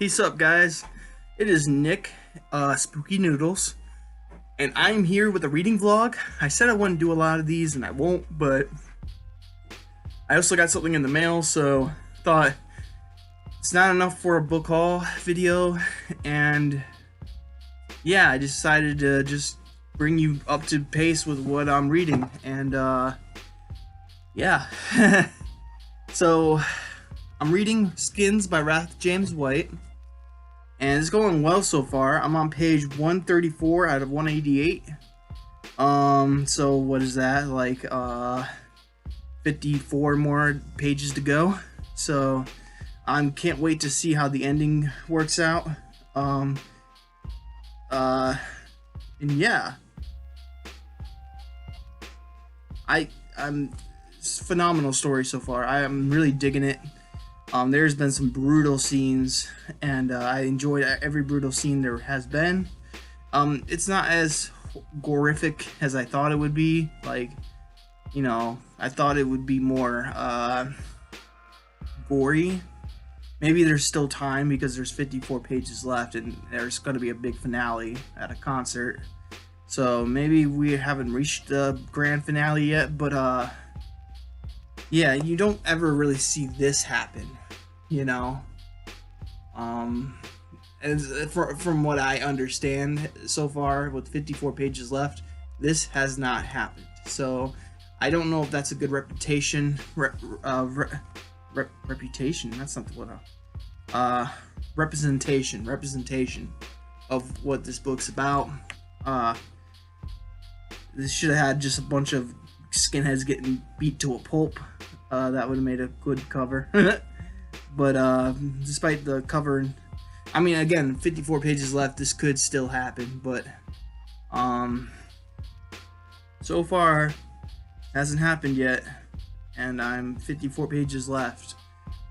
Peace up, guys. It is Nick, Spooky Noodles, and I'm here with a reading vlog. I said I wouldn't do a lot of these, and I won't, but I also got something in the mail, so thought it's not enough for a book haul video, and yeah, I decided to just bring you up to pace with what I'm reading, and yeah. So, I'm reading Skins by Wrath James White, and it's going well so far. I'm on page 134 out of 188. So what is that? Like 54 more pages to go. So I can't wait to see how the ending works out. And yeah. It's a phenomenal story so far. I am really digging it. There's been some brutal scenes, and I enjoyed every brutal scene there has been. It's not as gorific as I thought it would be. Like, you know, I thought it would be more gory. Maybe there's still time because there's 54 pages left, and there's going to be a big finale at a concert. So maybe we haven't reached the grand finale yet, but yeah, you don't ever really see this happen, you know. From what I understand so far, with 54 pages left, this has not happened. So I don't know if that's a good reputation. Reputation. That's not the word. Representation of what this book's about. This should have had just a bunch of skinheads getting beat to a pulp. That would have made a good cover. But despite the cover, I mean, again, 54 pages left, this could still happen, but so far hasn't happened yet, and I'm 54 pages left.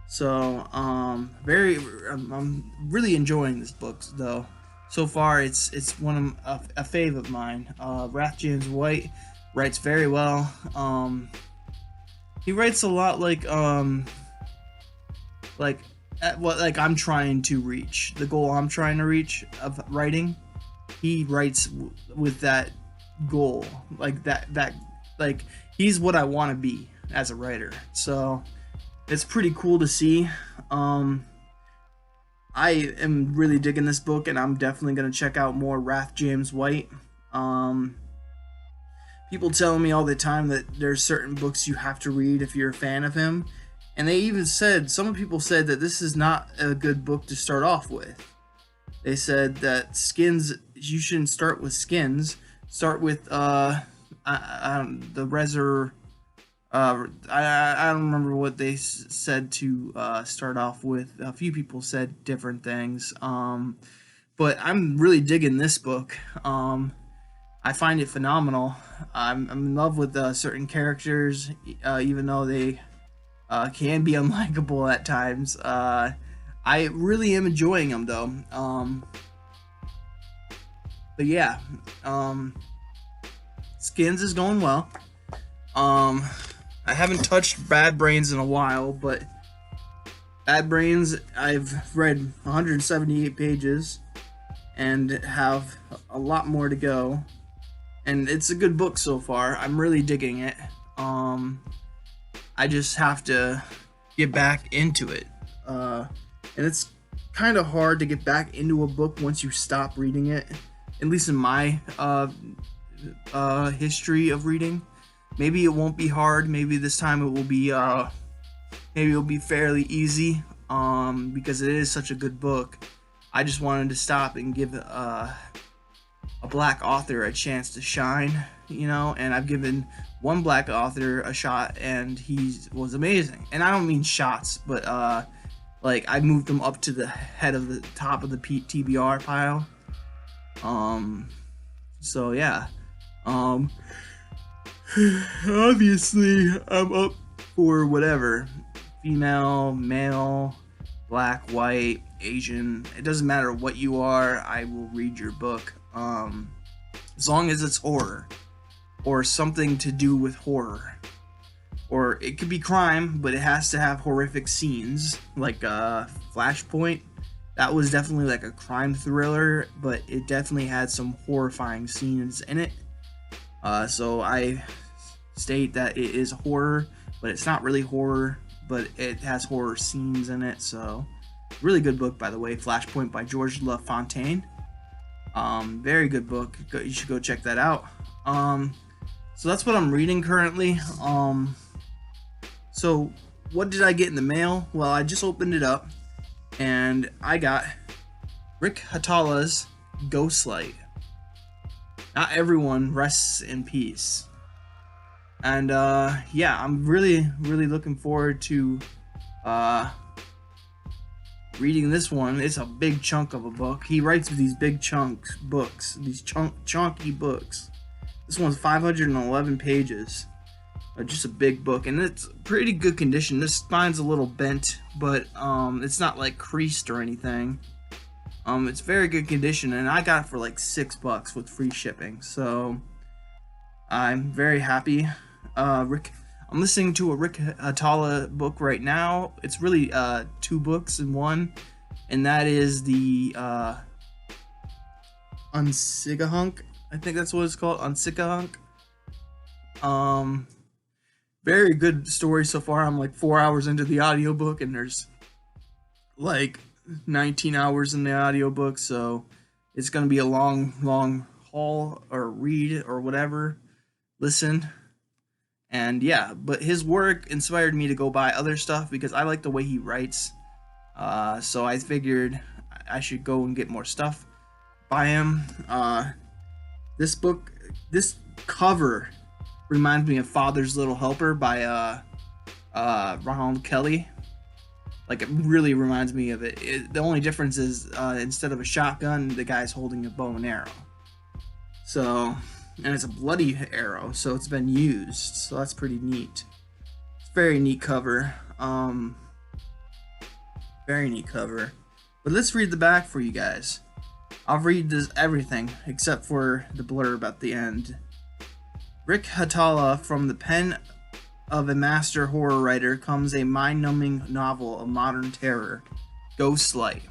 So I'm really enjoying this book though. So far it's one of a fave of mine. Wrath James White writes very well. He writes a lot like what I'm trying to reach, the goal I'm trying to reach of writing. He writes with that goal, like that like he's what I want to be as a writer. So it's pretty cool to see. I am really digging this book, and I'm definitely gonna check out more Wrath James White. People tell me all the time that there's certain books you have to read if you're a fan of him. And they even said, some people said that this is not a good book to start off with. They said that Skins, you shouldn't start with Skins. Start with the Reser. I don't remember what they said to start off with. A few people said different things. But I'm really digging this book. I find it phenomenal. I'm in love with certain characters, even though they can be unlikable at times. I really am enjoying them though. But yeah, Skins is going well. I haven't touched Bad Brains in a while, but Bad Brains, I've read 178 pages and have a lot more to go. And it's a good book so far. I'm really digging it. I just have to get back into it. And it's kind of hard to get back into a book once you stop reading it. At least in my history of reading. Maybe it won't be hard. Maybe this time it will be fairly easy. Because it is such a good book. I just wanted to stop and give a black author a chance to shine, you know, and I've given one black author a shot, and he was amazing. And I don't mean shots, but like I moved him up to the head of the top of the TBR pile. So yeah, obviously I'm up for whatever, female, male, black, white, Asian. It doesn't matter what you are. I will read your book. As long as it's horror or something to do with horror, or it could be crime, but it has to have horrific scenes like Flashpoint That was definitely like a crime thriller, but it definitely had some horrifying scenes in it. So I state that it is horror, but it's not really horror, but it has horror scenes in it. So, really good book, by the way. Flashpoint by George LaFontaine. Very good book. You should go check that out. So that's what I'm reading currently. So what did I get in the mail? Well, I just opened it up, and I got Rick Hatala's Ghostlight. Not everyone rests in peace. And yeah, I'm really looking forward to reading this one. It's a big chunk of a book. He writes these big books, these chunky books. This one's 511 pages. Just a big book, and it's pretty good condition. This spine's a little bent, but it's not like creased or anything. It's very good condition, and I got it for like $6 with free shipping. So I'm very happy. I'm listening to a Rick Hatala book right now. It's really 2 books in one, and that is the Unsigahunk. I think that's what it's called, Unsigahunk. Very good story so far. I'm like 4 hours into the audiobook, and there's like 19 hours in the audiobook, so it's gonna be a long haul or read or whatever. Listen. And yeah, but his work inspired me to go buy other stuff because I like the way he writes. So I figured I should go and get more stuff by him. This book, this cover reminds me of Father's Little Helper by Ronald Kelly. Like, it really reminds me of it. The only difference is instead of a shotgun, the guy's holding a bow and arrow. So, and it's a bloody arrow, so it's been used. So that's pretty neat. It's a very neat cover. Very neat cover. But let's read the back for you guys. I'll read this everything except for the blurb at the end. Rick Hatala, from the pen of a master horror writer, comes a mind-numbing novel of modern terror, Ghostlight.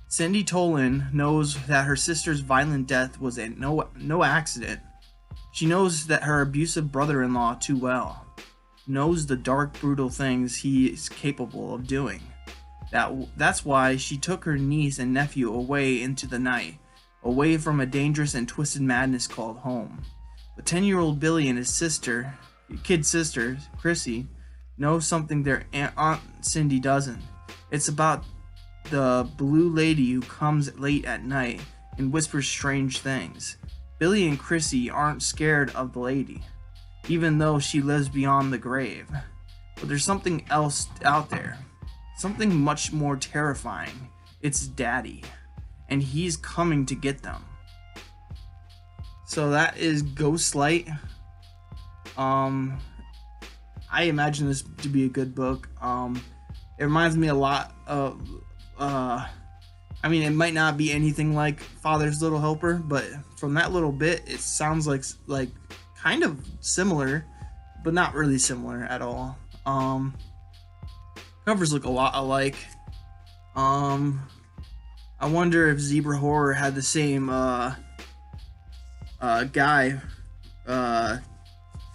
Cindy Tolan knows that her sister's violent death was no accident. She knows that her abusive brother-in-law too well. Knows the dark, brutal things he is capable of doing. That's why she took her niece and nephew away into the night, away from a dangerous and twisted madness called home. But 10-year-old Billy and his kid sister, Chrissy, know something their Aunt Cindy doesn't. It's about the blue lady who comes late at night and whispers strange things. Billy and Chrissy aren't scared of the lady, even though she lives beyond the grave. But there's something else out there. Something much more terrifying. It's Daddy, and he's coming to get them. So that is Ghostlight. I imagine this to be a good book. It reminds me a lot of, I mean, it might not be anything like Father's Little Helper, but from that little bit, it sounds like kind of similar, but not really similar at all. Covers look a lot alike. I wonder if Zebra Horror had the same guy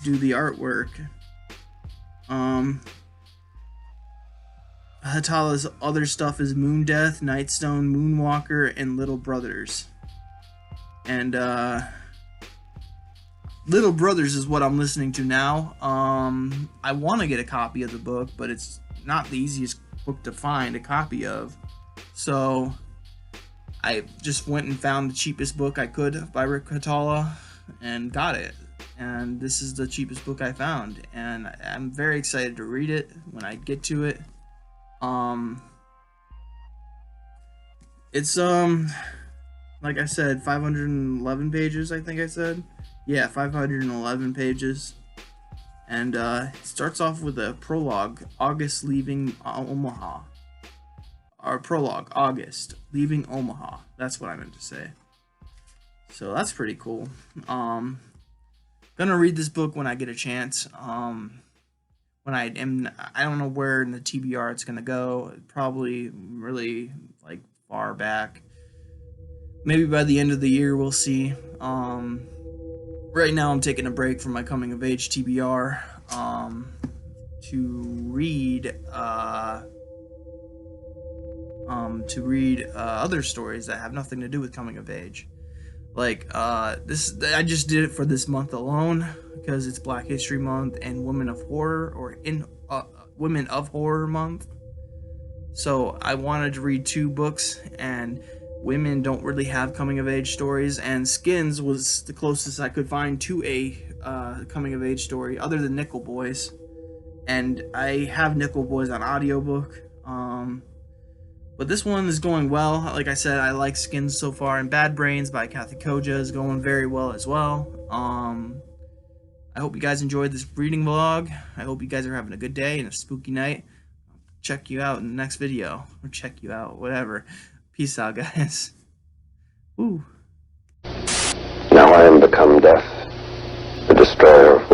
do the artwork. Hatala's other stuff is Moon Death, Nightstone, Moonwalker, and Little Brothers. And Little Brothers is what I'm listening to now. I want to get a copy of the book, but it's not the easiest book to find a copy of. So I just went and found the cheapest book I could by Rick Hatala and got it. And this is the cheapest book I found, and I'm very excited to read it when I get to it. It's like I said, 511 pages, I think I said. Yeah, 511 pages. And it starts off with a prologue, August leaving Omaha. Or prologue, August leaving Omaha. That's what I meant to say. So that's pretty cool. Gonna read this book when I get a chance. When I don't know where in the TBR it's gonna go. Probably really like far back. Maybe by the end of the year we'll see. Right now I'm taking a break from my coming of age TBR to read other stories that have nothing to do with coming of age. Like this, I just did it for this month alone because it's Black History Month and Women of Horror, or Women of Horror Month. So I wanted to read 2 books, and women don't really have coming of age stories, and Skins was the closest I could find to a coming of age story other than Nickel Boys. And I have Nickel Boys on audiobook. But this one is going well. Like I said, I like Skins so far, and Bad Brains by Kathy Koja is going very well as well. I hope you guys enjoyed this reading vlog. I hope you guys are having a good day and a spooky night. Check you out in the next video, or check you out, whatever. Peace out, guys. Ooh. Now I am become death, the destroyer of